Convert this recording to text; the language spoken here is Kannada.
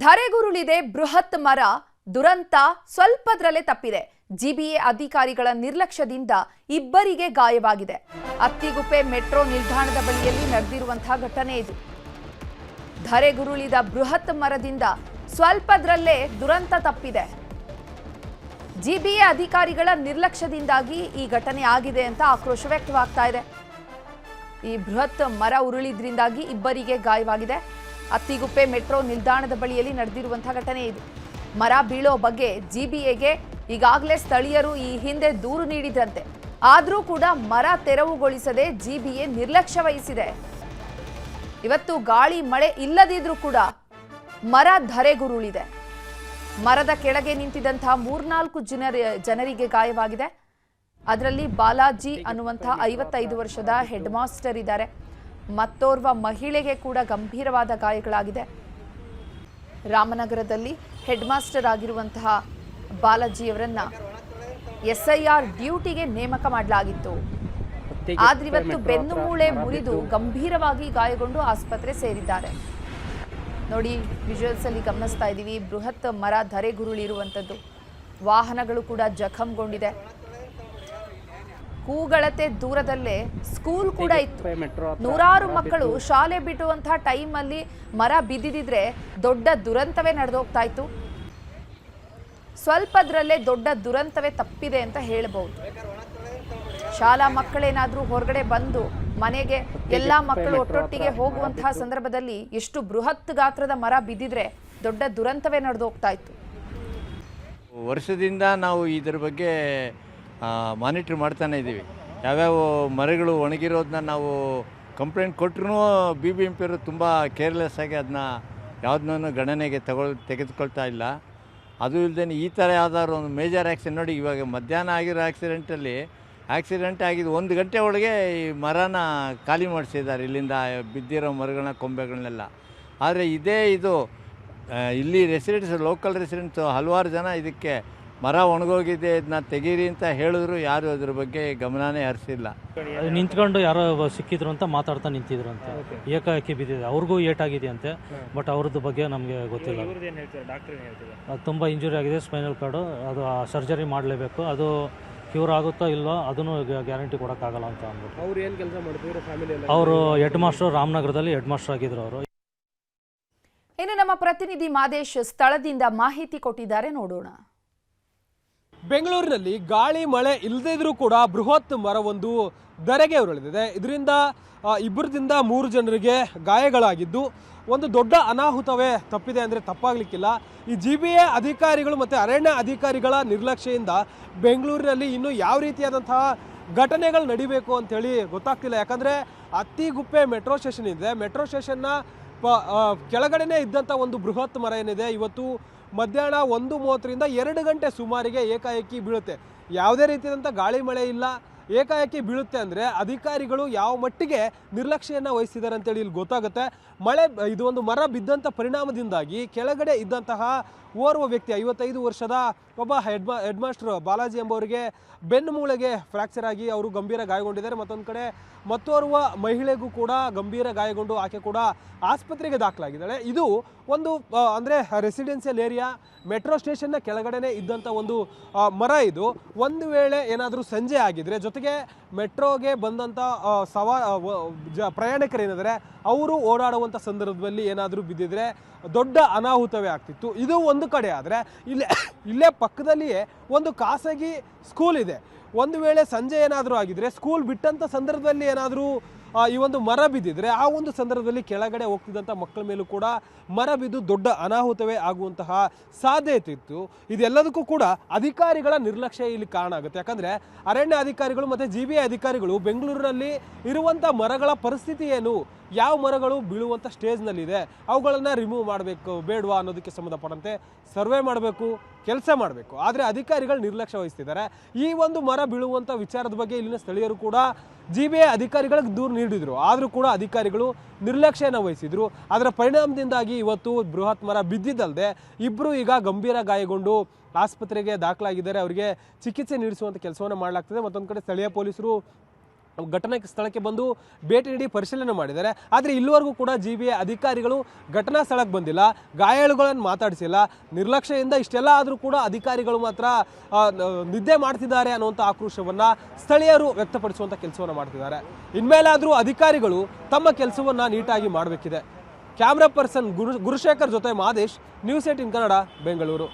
ಧರೆಗುರುಳಿದೆ ಬೃಹತ್ ಮರ ದುರಂತ ಸ್ವಲ್ಪದ್ರಲ್ಲೇ ತಪ್ಪಿದೆ. ಜಿಬಿಎ ಅಧಿಕಾರಿಗಳ ನಿರ್ಲಕ್ಷ್ಯದಿಂದ ಇಬ್ಬರಿಗೆ ಗಾಯವಾಗಿದೆ. ಅತ್ತಿಗುಪ್ಪೆ ಮೆಟ್ರೋ ನಿಲ್ದಾಣದ ಬಳಿಯಲ್ಲಿ ನಡೆದಿರುವಂತಹ ಘಟನೆ ಇದು. ಧರೆಗುರುಳಿದ ಬೃಹತ್ ಮರದಿಂದ ಸ್ವಲ್ಪದ್ರಲ್ಲೇ ದುರಂತ ತಪ್ಪಿದೆ. ಜಿಬಿಎ ಅಧಿಕಾರಿಗಳ ನಿರ್ಲಕ್ಷ್ಯದಿಂದಾಗಿ ಈ ಘಟನೆ ಆಗಿದೆ ಅಂತ ಆಕ್ರೋಶ ವ್ಯಕ್ತವಾಗ್ತಾ ಇದೆ. ಈ ಬೃಹತ್ ಮರ ಉರುಳಿದ್ರಿಂದಾಗಿ ಇಬ್ಬರಿಗೆ ಗಾಯವಾಗಿದೆ. ಅತ್ತಿಗುಪ್ಪೆ ಮೆಟ್ರೋ ನಿಲ್ದಾಣದ ಬಳಿಯಲ್ಲಿ ನಡೆದಿರುವಂತಹ ಘಟನೆ ಇದು. ಮರ ಬೀಳೋ ಬಗ್ಗೆ ಜಿಬಿಎಗೆ ಈಗಾಗಲೇ ಸ್ಥಳೀಯರು ಈ ಹಿಂದೆ ದೂರು ನೀಡಿದ್ರಂತೆ. ಆದರೂ ಕೂಡ ಮರ ತೆರವುಗೊಳಿಸದೆ ಜಿಬಿಎ ನಿರ್ಲಕ್ಷ್ಯ ವಹಿಸಿದೆ. ಇವತ್ತು ಗಾಳಿ ಮಳೆ ಇಲ್ಲದಿದ್ರೂ ಕೂಡ ಮರ ಧರೆಗುರುಳಿದೆ. ಮರದ ಕೆಳಗೆ ನಿಂತಿದ್ದಂತಹ 3-4 ಜನರಿಗೆ ಗಾಯವಾಗಿದೆ. ಅದರಲ್ಲಿ ಬಾಲಾಜಿ ಅನ್ನುವಂತಹ 55 ವರ್ಷದ ಹೆಡ್ ಮಾಸ್ಟರ್ ಇದ್ದಾರೆ. ಮತ್ತೋರ್ವ ಮಹಿಳೆಗೆ ಕೂಡ ಗಂಭೀರವಾದ ಗಾಯಗಳಾಗಿದೆ. ರಾಮನಗರದಲ್ಲಿ ಹೆಡ್ ಮಾಸ್ಟರ್ ಆಗಿರುವಂತಹ ಬಾಲಾಜಿಯವರನ್ನ SIR ಡ್ಯೂಟಿಗೆ ನೇಮಕ ಮಾಡಲಾಗಿತ್ತು. ಆದ್ರೆ ಇವತ್ತು ಬೆನ್ನು ಮೂಳೆ ಮುರಿದು ಗಂಭೀರವಾಗಿ ಗಾಯಗೊಂಡು ಆಸ್ಪತ್ರೆ ಸೇರಿದ್ದಾರೆ. ನೋಡಿ, ವಿಜುವಲ್ಸ್ ಅಲ್ಲಿ ಗಮನಿಸ್ತಾ ಇದ್ದೀವಿ. ಬೃಹತ್ ಮರ ಧರೆಗುರುಳಿರುವಂಥದ್ದು. ವಾಹನಗಳು ಕೂಡ ಜಖಂಗೊಂಡಿದೆ. ಕೂಗಳತೆ ದೂರದಲ್ಲೇ ಸ್ಕೂಲ್ ಕೂಡ ಇತ್ತು. ನೂರಾರು ಮಕ್ಕಳು ಶಾಲೆ ಬಿಡುವಂತಹ ಟೈಮ್ ಅಲ್ಲಿ ಮರ ಬಿದ್ದಿದ್ರೆ ದೊಡ್ಡ ದುರಂತವೇ ನಡೆದೋಗ್ತಾ ಇತ್ತು. ಸ್ವಲ್ಪದ್ರಲ್ಲೇ ದೊಡ್ಡ ದುರಂತವೇ ತಪ್ಪಿದೆ ಅಂತ ಹೇಳಬಹುದು. ಶಾಲಾ ಮಕ್ಕಳೇನಾದ್ರೂ ಹೊರಗಡೆ ಬಂದು ಮನೆಗೆ ಎಲ್ಲಾ ಮಕ್ಕಳು ಒಟ್ಟೊಟ್ಟಿಗೆ ಹೋಗುವಂತಹ ಸಂದರ್ಭದಲ್ಲಿ ಎಷ್ಟು ಬೃಹತ್ ಗಾತ್ರದ ಮರ ಬಿದ್ದಿದ್ರೆ ದೊಡ್ಡ ದುರಂತವೇ ನಡೆದೋಗ್ತಾ ಇತ್ತು. ವರ್ಷದಿಂದ ನಾವು ಇದರ ಬಗ್ಗೆ ಮಾನಿಟ್ರ್ ಮಾಡ್ತಾನೆ ಇದ್ದೀವಿ. ಯಾವ್ಯಾವ ಮರಗಳು ಒಣಗಿರೋದನ್ನ ನಾವು ಕಂಪ್ಲೇಂಟ್ ಕೊಟ್ಟರು BBMP ಅವರು ತುಂಬ ಕೇರ್ಲೆಸ್ ಆಗಿ ಅದನ್ನ ಯಾವುದನ್ನೂ ಗಣನೆಗೆ ತೆಗೆದುಕೊಳ್ತಾ ಇಲ್ಲ. ಅದು ಇಲ್ಲದೆ ಈ ಥರ ಯಾವ್ದಾದ್ರು ಒಂದು ಮೇಜರ್ ಆಕ್ಸಿಡೆಂಟ್ ನೋಡಿ, ಇವಾಗ ಮಧ್ಯಾಹ್ನ ಆಗಿರೋ ಆಕ್ಸಿಡೆಂಟ್ ಆಗಿದ್ದು 1 ಗಂಟೆ ಒಳಗೆ ಈ ಮರನ ಖಾಲಿ ಮಾಡಿಸಿದ್ದಾರೆ, ಇಲ್ಲಿಂದ ಬಿದ್ದಿರೋ ಮರಗಳನ್ನ ಕೊಂಬೆಗಳನ್ನೆಲ್ಲ. ಆದರೆ ಇದು ಇಲ್ಲಿ ಲೋಕಲ್ ರೆಸಿಡೆಂಟ್ಸು ಹಲವಾರು ಜನ ಇದಕ್ಕೆ ಮರ ಒಣಗೋಗಿದೆ ಇದನ್ನ ತೆಗೀರಿ ಅಂತ ಹೇಳಿದ್ರು, ಯಾರು ಅದ್ರ ಬಗ್ಗೆ ಗಮನನೇ ಹರಿಸಿಲ್ಲ. ನಿಂತ್ಕೊಂಡು ಯಾರೋ ಸಿಕ್ಕಿದ್ರು ಅಂತ ಮಾತಾಡ್ತಾ ನಿಂತಿದ್ರು ಅಂತ, ಏಕಾಏಕಿ ಬಿದ್ದಿದೆ. ಅವ್ರಿಗೂ ಏಟಾಗಿದೆ ಅಂತೆ, ಬಟ್ ಅವ್ರದ್ದು ಬಗ್ಗೆ ನಮಗೆ ಗೊತ್ತಿಲ್ಲ. ಅದು ತುಂಬ ಇಂಜುರಿ ಆಗಿದೆ, ಸ್ಪೈನಲ್ ಕಾರ್ಡು. ಅದು ಸರ್ಜರಿ ಮಾಡಲೇಬೇಕು. ಅದು ಕ್ಯೂರ್ ಆಗುತ್ತೋ ಇಲ್ಲೋ ಅದನ್ನು ಗ್ಯಾರಂಟಿ ಕೊಡೋಕ್ಕಾಗಲ್ಲ ಅಂತ ಅಂದ್ಬಿಟ್ಟು. ಅವ್ರು ಏನು ಕೆಲಸ ಮಾಡ್ತಿದ್ರು ಫ್ಯಾಮಿಲಿ? ಅವರು ಹೆಡ್ ಮಾಸ್ಟರ್, ರಾಮನಗರದಲ್ಲಿ ಹೆಡ್ ಮಾಸ್ಟರ್ ಆಗಿದ್ರು ಅವರು. ಇನ್ನು ನಮ್ಮ ಪ್ರತಿನಿಧಿ ಮಾದೇಶ್ ಸ್ಥಳದಿಂದ ಮಾಹಿತಿ ಕೊಟ್ಟಿದ್ದಾರೆ, ನೋಡೋಣ. ಬೆಂಗಳೂರಿನಲ್ಲಿ ಗಾಳಿ ಮಳೆ ಇಲ್ಲದಿದ್ರೂ ಕೂಡ ಬೃಹತ್ ಮರವೊಂದು ಧರೆಗೆ ಉರುಳಿದಿದೆ. ಇದರಿಂದ 2ರಿಂದ 3 ಜನರಿಗೆ ಗಾಯಗಳಾಗಿದ್ದು ಒಂದು ದೊಡ್ಡ ಅನಾಹುತವೇ ತಪ್ಪಿದೆ ಅಂದರೆ ತಪ್ಪಾಗಲಿಕ್ಕಿಲ್ಲ. ಈ GBA ಅಧಿಕಾರಿಗಳು ಮತ್ತು ಅರಣ್ಯ ಅಧಿಕಾರಿಗಳ ನಿರ್ಲಕ್ಷ್ಯದಿಂದ ಬೆಂಗಳೂರಿನಲ್ಲಿ ಇನ್ನೂ ಯಾವ ರೀತಿಯಾದಂತಹ ಘಟನೆಗಳು ನಡಿಬೇಕು ಅಂಥೇಳಿ ಗೊತ್ತಾಗ್ತಿಲ್ಲ. ಯಾಕಂದರೆ ಅತ್ತಿಗುಪ್ಪೆ ಮೆಟ್ರೋ ಸ್ಟೇಷನ್ ಇದೆ. ಮೆಟ್ರೋ ಸ್ಟೇಷನ್ನ ಕೆಳಗಡೆನೇ ಇದ್ದಂಥ ಒಂದು ಬೃಹತ್ ಮರ ಏನಿದೆ, ಇವತ್ತು ಮಧ್ಯಾಹ್ನ 1:30ರಿಂದ 2 ಗಂಟೆ ಸುಮಾರಿಗೆ ಏಕಾಏಕಿ ಬೀಳುತ್ತೆ. ಯಾವುದೇ ರೀತಿಯಾದಂಥ ಗಾಳಿ ಮಳೆ ಇಲ್ಲ, ಏಕಾಏಕಿ ಬೀಳುತ್ತೆ ಅಂದರೆ ಅಧಿಕಾರಿಗಳು ಯಾವ ಮಟ್ಟಿಗೆ ನಿರ್ಲಕ್ಷ್ಯವನ್ನು ವಹಿಸಿದ್ದಾರೆ ಅಂತೇಳಿ ಇಲ್ಲಿ ಗೊತ್ತಾಗುತ್ತೆ. ಇದು ಒಂದು ಮರ ಬಿದ್ದಂಥ ಪರಿಣಾಮದಿಂದಾಗಿ ಕೆಳಗಡೆ ಇದ್ದಂತಹ ಓರ್ವ ವ್ಯಕ್ತಿ 55 ವರ್ಷದ ಒಬ್ಬ ಹೆಡ್ ಮಾಸ್ಟರ್ ಬಾಲಾಜಿ ಎಂಬವರಿಗೆ ಬೆನ್ನು ಮೂಳೆಗೆ ಫ್ರ್ಯಾಕ್ಚರ್ ಆಗಿ ಅವರು ಗಂಭೀರ ಗಾಯಗೊಂಡಿದ್ದಾರೆ. ಮತ್ತೊಂದು ಕಡೆ ಮತ್ತೋರ್ವ ಮಹಿಳೆಗೂ ಕೂಡ ಗಂಭೀರ ಗಾಯಗೊಂಡು ಆಕೆ ಕೂಡ ಆಸ್ಪತ್ರೆಗೆ ದಾಖಲಾಗಿದ್ದಾಳೆ. ಇದು ಒಂದು ಅಂದರೆ ರೆಸಿಡೆನ್ಷಿಯಲ್ ಏರಿಯಾ, ಮೆಟ್ರೋ ಸ್ಟೇಷನ್ನ ಕೆಳಗಡೆನೇ ಇದ್ದಂಥ ಒಂದು ಮರ. ಇದು ಒಂದು ವೇಳೆ ಏನಾದರೂ ಸಂಜೆ ಆಗಿದ್ರೆ, ಜೊತೆಗೆ ಮೆಟ್ರೋಗೆ ಬಂದಂಥ ಪ್ರಯಾಣಿಕರೇನಿದ್ದಾರೆ ಅವರು ಓಡಾಡುವಂಥ ಸಂದರ್ಭದಲ್ಲಿ ಏನಾದರೂ ಬಿದ್ದಿದ್ರೆ ದೊಡ್ಡ ಅನಾಹುತವೇ ಆಗ್ತಿತ್ತು. ಇದು ಒಂದು ಕಡೆ ಆದರೆ ಇಲ್ಲೇ ಪಕ್ಕದಲ್ಲಿಯೇ ಒಂದು ಖಾಸಗಿ ಸ್ಕೂಲ್ ಇದೆ. ಒಂದು ವೇಳೆ ಸಂಜೆ ಏನಾದರೂ ಆಗಿದ್ರೆ, ಸ್ಕೂಲ್ ಬಿಟ್ಟಂಥ ಸಂದರ್ಭದಲ್ಲಿ ಏನಾದರೂ ಈ ಒಂದು ಮರ ಬಿದ್ದಿದ್ರೆ ಆ ಒಂದು ಸಂದರ್ಭದಲ್ಲಿ ಕೆಳಗಡೆ ಹೋಗ್ತಿದ್ದಂಥ ಮಕ್ಕಳ ಮೇಲೂ ಕೂಡ ಮರ ಬಿದ್ದು ದೊಡ್ಡ ಅನಾಹುತವೇ ಆಗುವಂತಹ ಸಾಧ್ಯತೆ ಇತ್ತು. ಇದೆಲ್ಲದಕ್ಕೂ ಕೂಡ ಅಧಿಕಾರಿಗಳ ನಿರ್ಲಕ್ಷ್ಯ ಇಲ್ಲಿ ಕಾರಣ ಆಗುತ್ತೆ. ಯಾಕಂದರೆ ಅರಣ್ಯ ಅಧಿಕಾರಿಗಳು ಮತ್ತು GBA ಅಧಿಕಾರಿಗಳು ಬೆಂಗಳೂರಿನಲ್ಲಿ ಇರುವಂಥ ಮರಗಳ ಪರಿಸ್ಥಿತಿ ಏನು, ಯಾವ ಮರಗಳು ಬೀಳುವಂಥ ಸ್ಟೇಜ್ನಲ್ಲಿದೆ, ಅವುಗಳನ್ನು ರಿಮೂವ್ ಮಾಡಬೇಕು ಬೇಡವಾ ಅನ್ನೋದಕ್ಕೆ ಸಂಬಂಧಪಟ್ಟಂತೆ ಸರ್ವೆ ಮಾಡಬೇಕು, ಕೆಲಸ ಮಾಡಬೇಕು. ಆದರೆ ಅಧಿಕಾರಿಗಳು ನಿರ್ಲಕ್ಷ್ಯ ವಹಿಸ್ತಿದ್ದಾರೆ. ಈ ಒಂದು ಮರ ಬೀಳುವಂಥ ವಿಚಾರದ ಬಗ್ಗೆ ಇಲ್ಲಿನ ಸ್ಥಳೀಯರು ಕೂಡ GBA ಅಧಿಕಾರಿಗಳಿಗೆ ದೂರು ನೀಡಿದರು. ಆದರೂ ಕೂಡ ಅಧಿಕಾರಿಗಳು ನಿರ್ಲಕ್ಷ್ಯನ ವಹಿಸಿದರು. ಅದರ ಪರಿಣಾಮದಿಂದಾಗಿ ಇವತ್ತು ಬೃಹತ್ ಮರ ಬಿದ್ದಿದ್ದಲ್ಲದೆ ಇಬ್ಬರು ಈಗ ಗಂಭೀರ ಗಾಯಗೊಂಡು ಆಸ್ಪತ್ರೆಗೆ ದಾಖಲಾಗಿದ್ದಾರೆ. ಅವರಿಗೆ ಚಿಕಿತ್ಸೆ ನೀಡಿಸುವಂಥ ಕೆಲಸವನ್ನು ಮಾಡಲಾಗ್ತದೆ. ಮತ್ತೊಂದು ಕಡೆ ಸ್ಥಳೀಯ ಪೊಲೀಸರು ಘಟನಾ ಸ್ಥಳಕ್ಕೆ ಬಂದು ಭೇಟಿ ನೀಡಿ ಪರಿಶೀಲನೆ ಮಾಡಿದ್ದಾರೆ. ಆದರೆ ಇಲ್ಲಿವರೆಗೂ ಕೂಡ GBA ಅಧಿಕಾರಿಗಳು ಘಟನಾ ಸ್ಥಳಕ್ಕೆ ಬಂದಿಲ್ಲ, ಗಾಯಾಳುಗಳನ್ನು ಮಾತಾಡಿಸಿಲ್ಲ. ನಿರ್ಲಕ್ಷ್ಯದಿಂದ ಇಷ್ಟೆಲ್ಲ ಆದರೂ ಕೂಡ ಅಧಿಕಾರಿಗಳು ಮಾತ್ರ ನಿದ್ದೆ ಮಾಡ್ತಿದ್ದಾರೆ ಅನ್ನುವಂಥ ಆಕ್ರೋಶವನ್ನು ಸ್ಥಳೀಯರು ವ್ಯಕ್ತಪಡಿಸುವಂಥ ಕೆಲಸವನ್ನು ಮಾಡ್ತಿದ್ದಾರೆ. ಇನ್ಮೇಲಾದರೂ ಅಧಿಕಾರಿಗಳು ತಮ್ಮ ಕೆಲಸವನ್ನು ನೀಟಾಗಿ ಮಾಡಬೇಕಿದೆ. ಕ್ಯಾಮ್ರಾ ಪರ್ಸನ್ ಗುರುಶೇಖರ್ ಜೊತೆ ಮಾದೇಶ್, ನ್ಯೂಸ್ 18 ಕನ್ನಡ, ಬೆಂಗಳೂರು.